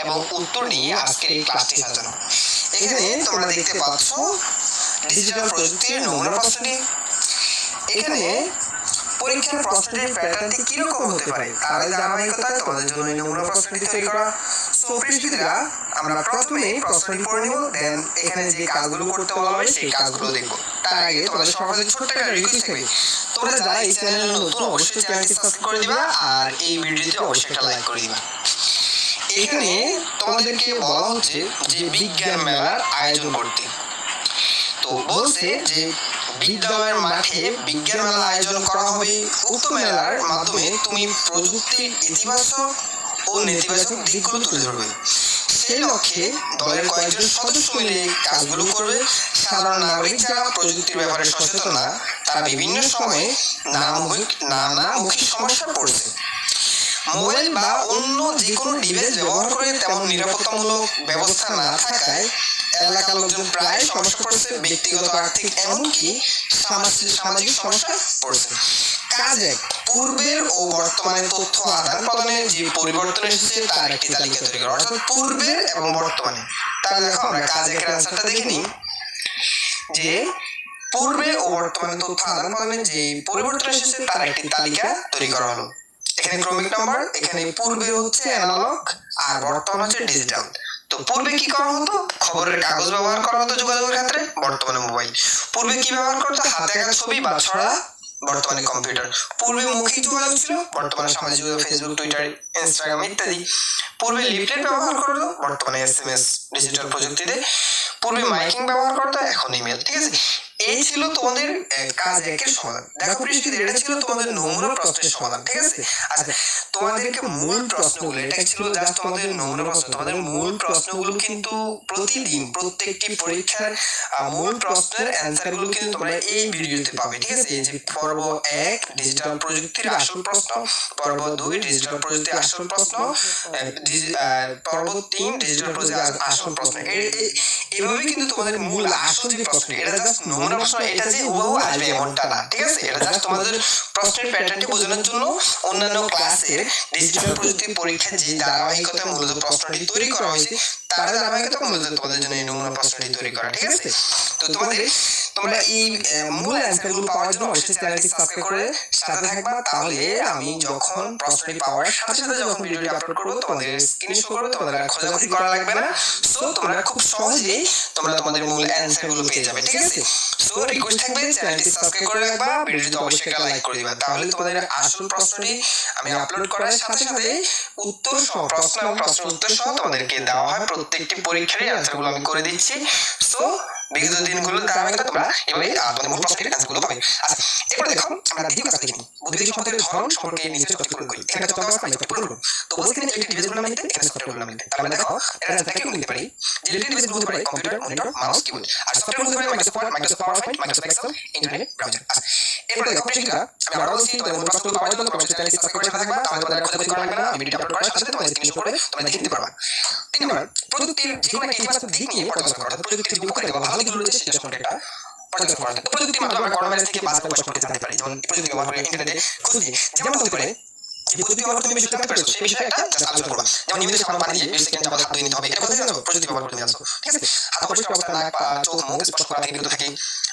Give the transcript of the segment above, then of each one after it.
এবং উত্তর নিয়ে আজকের এই ক্লাসটি সাজানো। এখানে তোমরা দেখতে পাচ্ছ ডিজিটাল প্রযুক্তির নমুনা প্রশ্নটি। এখানে পরীক্ষার প্রশ্নটির প্যাটার্নটি কিরকম হতে পারে তার ধারাবাহিকতায় তোমাদের জন্য এই নমুনা প্রশ্নটি তৈরি করা। সো প্রিয় আমরা প্রথমে প্রশ্নটি পড়ে নেব, দেন এখানে যে কাজগুলো করতে বলা হবে সেই কাজগুলো দেখব। তার আগে তোমাদের সবার কাছে ছোট্ট একটা রিকোয়েস্ট থাকবে, তোমরা যারা এই চ্যানেলে নতুন অবশ্যই চ্যানেলটি সাবস্ক্রাইব করে দিবা আর এই ভিডিওতে অবশ্যই একটা লাইক করে দিবা। এখানে তোমাদেরকে বলা হচ্ছে যে বিজ্ঞান মেলার আয়োজন করতে। তো বলছে যে বিদ্যালয়ের মাঠে বিজ্ঞান মেলা আয়োজন করা হবে। উক্ত মেলার মাধ্যমে তুমি প্রযুক্তির ইতিবাচক ও নেতিবাচক দিকগুলো তুলে ধরবে। সেই লক্ষ্যে দলের কয়েকজন সদস্য মিলে কাজগুলো করবে। সাধারণ নাগরিক যারা প্রযুক্তির ব্যাপারে সচেতন না, তারা বিভিন্ন সময়ে নানামুখী সমস্যায় পড়ছে। মোবাইল বা অন্য যে কোনো ডিভাইস ব্যবহার করে তেমন নিরাপত্তামূলক ব্যবস্থা না থাকায় এলাকার লোকজন প্রায় সমস্যা পড়ছে, ব্যক্তিগত, আর্থিক, এমনকি সামাজিক সমস্যা পড়ছে। কাজ এক, পূর্বের ও বর্তমানে তথ্য আদান প্রদানের যে পরিবর্তন এসেছে তার একটি তালিকা তৈরি করা, অর্থাৎ পূর্বের এবং বর্তমানে। তাহলে দেখো আমরা কাজ একের অ্যান্সারটা দেখে নিই যে পূর্বে ও বর্তমানে তথ্য আদান প্রদানের যে পরিবর্তন এসেছে তার একটি তালিকা তৈরি করা হলো। এখানে ক্রমিক নাম্বার, এখানে পূর্বে হচ্ছে অ্যানালগ আর বর্তমানে হচ্ছে ডিজিটাল। তো পূর্বে কি করা হতো? খবরের কাগজ ব্যবহার করা হতো যোগাযোগের ক্ষেত্রে, বর্তমানে মোবাইল। পূর্বে কি ব্যবহার করতো? হাতে আঁকা ছবি বা ছড়া, বর্তমানে কম্পিউটার। পূর্বে মৌখিক যোগাযোগ ছিল, বর্তমানে সামাজিক যোগাযোগ, ফেসবুক, টুইটার, ইনস্টাগ্রাম ইত্যাদি। পূর্বে লিফলেট ব্যবহার করতো, বর্তমানে এসএমএস ডিজিটাল প্রযুক্তিতে। পূর্বে মাইকিং ব্যবহার করতো, এখন ইমেল। ঠিক আছে, এই ছিল তোমাদের কাজ একের সমাধান। দেখো পৃষ্ঠে এটা ছিল তোমাদের নমুনা প্রশ্নের সমাধান। ঠিক আছে, আচ্ছা তোমাদেরকে মূল প্রশ্নগুলো, এটা ছিল জাস্ট তোমাদের নমুনা প্রশ্ন। তোমাদের মূল প্রশ্নগুলো কিন্তু প্রতিদিন প্রত্যেকটি পরীক্ষার মূল প্রশ্নের অ্যান্সারগুলো কিন্তু তোমরা এই ভিডিওতে পাবে। ঠিক আছে, এই যে পর্ব 1 ডিজিটাল প্রযুক্তির আসল প্রশ্ন, পর্ব 2 ডিজিটাল প্রযুক্তির আসল প্রশ্ন, পর্ব 3 ডিজিটাল প্রযুক্তির আসল প্রশ্ন। এইভাবে কিন্তু তোমাদের মূল আসল যে প্রশ্ন, এটা জাস্ট নমুনা প্রশ্ন, এটা যে হুবহু আসবে এমনটা না। ঠিক আছে, এটা জাস্ট তোমাদের প্রশ্নের প্যাটার্নটি বোঝানোর জন্য অন্যান্য ক্লাসের ডিজিটাল প্রযুক্তি পরীক্ষার যে ধারাবাহিকতায় মূলত প্রশ্নটি তৈরি করা হয়েছে তার ধারাবাহিকতা মূলত তোমাদের জন্য এই নমুনা প্রশ্নটি তৈরি করা। ঠিক আছে, তো তোমরা এই মূল অ্যান্সারগুলো পাওয়ার জন্য অবশ্যই চ্যানেলটি সাবস্ক্রাইব করে সাথে থাকবা। তাহলে আমি যখন প্রশ্নটি পাওয়ার সাথে সাথে যখন ভিডিওটি আপলোড করবো তোমাদের স্ক্রিনে শো করবে, তোমাদের আর খোঁজাখুঁজি করা লাগবে না। সো তোমরা খুব সহজেই তোমাদের মূল অ্যান্সারগুলো পেয়ে যাবে। ঠিক আছে, সো রিকোয়েস্ট থাকবে চ্যানেলটি সাবস্ক্রাইব করে রাখবা, ভিডিওটি অবশ্যই একটা লাইক করে দিবা। তাহলে তোমাদের আসল প্রশ্নটি আমি আপলোড করার সাথে সাথে উত্তর সহ প্রশ্ন এবং প্রশ্নের উত্তর সহ তোমাদেরকে দেওয়া হয়। প্রত্যেকটি পরীক্ষারই অ্যান্সারগুলো আমি করে দিচ্ছি। সো বিগত দিনগুলোর ধারাবাহিকতা তোমরা এভাবে তোমাদের মূল প্রশ্নের অ্যান্সারগুলো পাবে। আচ্ছা এরপরে দেখো আমরা দ্বিতীয় কাজটা দেখি, বুদ্ধিবৃত্তিক সমাধানের ধরন সম্পর্কে নিচে চর্চা করব। এখানে একটা চর্চা আমরা পূরণ করব। তো বলছি এখানে ইলেকট্রিক ডিভাইসগুলোর নাম লিখতে, এখানে সফটওয়্যারগুলোর নাম লিখতে। তাহলে দেখো এর অ্যান্সারটা কি লিখতে পারি যে ইলেকট্রিক ডিভাইসগুলো হতে পারে কম্পিউটার, মনিটর, মাউস, কিবোর্ড। আর সফটওয়্যারগুলো হতে পারে Microsoft PowerPoint, Microsoft Excel, internet browser. আচ্ছা এরপরে দেখো পৃষ্ঠা আমি আরো বলছি তোমাদের মূল প্রশ্নগুলো পাওয়ার জন্য তোমরা চ্যানেলটি সাবস্ক্রাইব করে থাকবা। তাহলে তোমাদের খোঁজাখুঁজি করা লাগবে না, আমি ভিডিও আপলোড করার সাথে সাথে তোমাদের স্ক্রিনে শো করবে, তোমরা দেখে নিতে পারবা। 3 নম্বর, প্রযুক্তির যে কোনো একটা ইতিবাচক দিক নিয়ে পর্যালোচনা করা, অর্থাৎ প্রযুক্তির যে উপকারিতা বা ভালো দিকগুলো রয়েছে সেটা সম্পর্কে একটা পর্যালোচনা করা। তো প্রযুক্তির মাধ্যমে আমরা করোনা ভাইরাস থেকে বাঁচার উপায় সম্পর্কে জানতে পারি, যেমন প্রযুক্তি ব্যবহার করে ইন্টারনেটে খোঁজ নিয়ে যেমন হতে পারে যে প্রযুক্তি ব্যবহার তুমি বিষয়টা জানতে পারছো সেই বিষয়ে একটা জাস্ট আলোচনা করবা। যেমন নিয়মিত সাবান পানি দিয়ে 20 সেকেন্ড যাবত হাত ধুয়ে নিতে হবে, এটা কথা জানো? প্রযুক্তি ব্যবহার করে তুমি জানছো। ঠিক আছে, হাত পরিষ্কার অবস্থায় নাক, চোখ, মুখ স্পর্শ করা থেকে বিরত থাকে,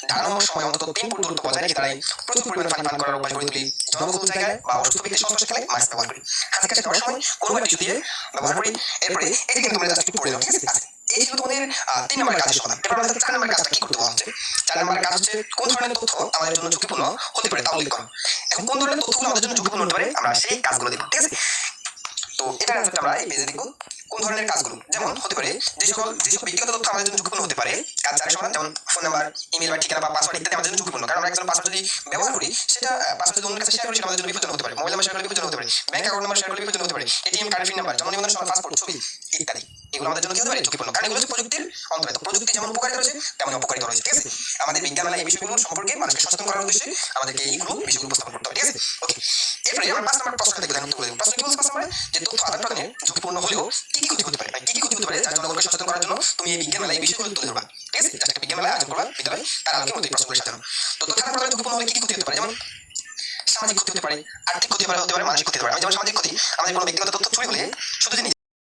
দাঁড়ানোর সময় অন্তত 3 ফুট দূরত্ব বজায় রেখে দাঁড়াই, প্রচুর পরিমাণে পানি পান করার অভ্যাস গড়ে তুলি, জনবহুল জায়গায় বা অসুস্থ ব্যক্তির সংস্পর্শে গেলে মাস্ক ব্যবহার করি, হাতে কাশি করার সময় কোনো টিস্যু দিয়ে ব্যবহার করি। এরপরে এটি কিন্তু তোমরা জাস্ট একটু পড়ে নাও। ঠিক আছে, এই ছিল তোমাদের 3 নম্বরের কাজের সমাধান। এবার আমাদের 4 নম্বরের কাজটা কি করতে বলা হচ্ছে। 4 নম্বরের কাজ হচ্ছে কোন ধরনের তথ্য আমাদের জন্য ঝুঁকিপূর্ণ হতে পারে তা উল্লেখ করো। এখন কোন ধরনের তথ্যগুলো আমাদের জন্য ঝুঁকিপূর্ণ হতে পারে আমরা সেই কাজগুলো দেখব। ঠিক আছে, তো এটা আমরা এই পেজে দেখব কোন ধরনের কাজগুলো যেমন হতে পারে যে সকল ব্যক্তিগত তথ্য আমাদের জন্য ঝুঁকিপূর্ণ হতে পারে। কাজ 4 সমান, যেমন ফোন নাম্বার, ইমেল বা ঠিকানা বা পাসওয়ার্ড ইত্যাদি আমাদের জন্য ঝুঁকিপূর্ণ, কারণ আমরা একজন পাসওয়ার্ড যদি ব্যবহার করি সেটা পাসওয়ার্ড যদি অন্যের কাছে শেয়ার করি সেটা আমাদের জন্য বিপজ্জনক হতে পারে। মোবাইল নাম্বার শেয়ার করলে বিপজ্জনক হতে পারে, ব্যাংক অ্যাকাউন্ট নাম্বার শেয়ার করলে বিপজ্জনক হতে পারে, এটিএম কার্ডের পিন নাম্বার, জন্ম নিবন্ধন সনদ, পাসপোর্ট ছবি ইত্যাদি এগুলো আমাদের জন্য কি হতে পারে ঝুঁকিপূর্ণ, কারণ এগুলো হচ্ছে প্রযুক্তির অন্তর্গত। প্রযুক্তি যেমন উপকারিতা রয়েছে তেমন অপকারিতা রয়েছে। ঠিক আছে, আমাদের বিজ্ঞান মেলায় এই বিষয়গুলো সম্পর্কে মানুষকে সচেতন করার উদ্দেশ্যে আমাদেরকে এইগুলো বিষয়গুলো উপস্থাপন করতে হবে। ঠিক আছে, ওকে এরপরে আমরা 5 নম্বর প্রশ্ন দেখব। দেখুন প্রশ্ন কি বলছে 5 নম্বরে, যে তথ্য আদান প্রদানের ঝুঁকিপূর্ণ হলেও কি কি ক্ষতি হতে পারে, কি কি ক্ষতি হতে পারে যার জনগণকে সচেতন করার জন্য তুমি এই বিজ্ঞান মেলায় এই বিষয়গুলো তুলে ধরবা। ঠিক আছে, একটা বিজ্ঞান মেলা আয়োজন করবা বিদ্যালয়, তার আগে মধ্যে প্রশ্নগুলো সাজানো। তো তথ্য আদান প্রদানের ঝুঁকিপূর্ণ হলে কি কি ক্ষতি হতে পারে, যেমন সামাজিক ক্ষতি হতে পারে, আর্থিক ক্ষতি হতে পারে, মানসিক ক্ষতি হতে পারে। যেমন সামাজিক ক্ষতি, আমাদের কোনো ব্যক্তিগত তথ্য চুরি হলে শুধু যে